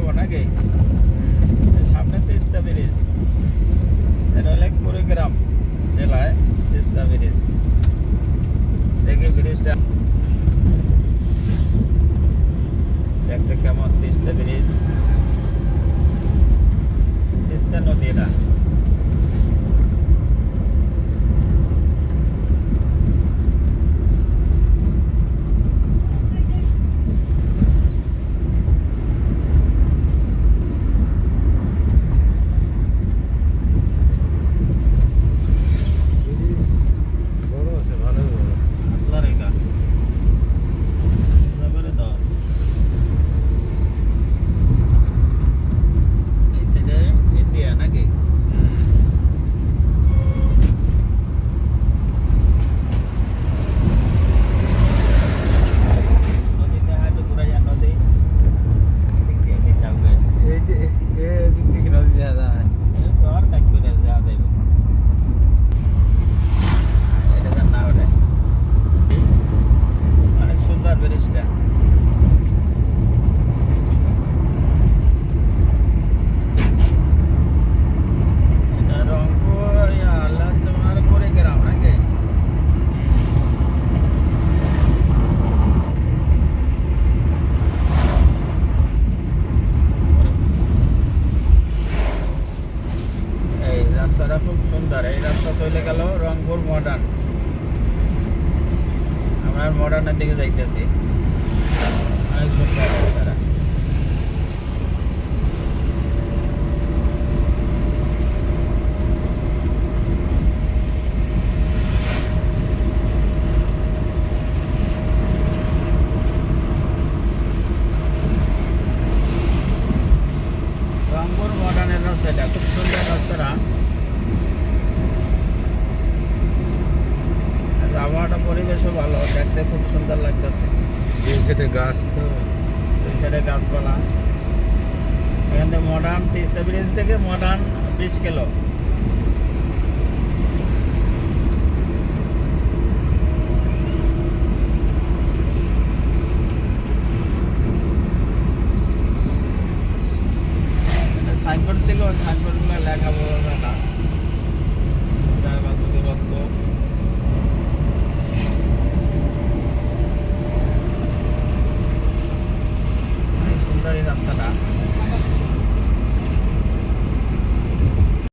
যাবো নাকি? সামনে তিস্তা ব্রিজ, এটা হলো কুড়িগ্রাম জেলায় তিস্তা ব্রিজ। দেখি ব্রিজটা দেখতে কেমন। তিস্তা ব্রিজ, তিস্তা নদী এটা। রাস্তাটা খুব সুন্দর। এই রাস্তা চলে গেল রংপুর মডার্ন। আমরা মডার্নের দিকে যাইতেছি। অনেক সুন্দর রাস্তাটা। রংপুর মডার্নের রাস্তাটা খুব সুন্দর রাস্তাটা। আবহাওয়াটা পরিবেশও ভালো, দেখতে খুব সুন্দর লাগতেছে। দুই সাইডে গাছ, তো দুই সাইডে গাছপালা। এখান থেকে মডার্ন, তিস্তা ব্রিজ থেকে মডার্ন 20 কিলো। সাইনবোর্ড ছিল, সাইনবোর্ডগুলো লেখা বোঝা যায় না।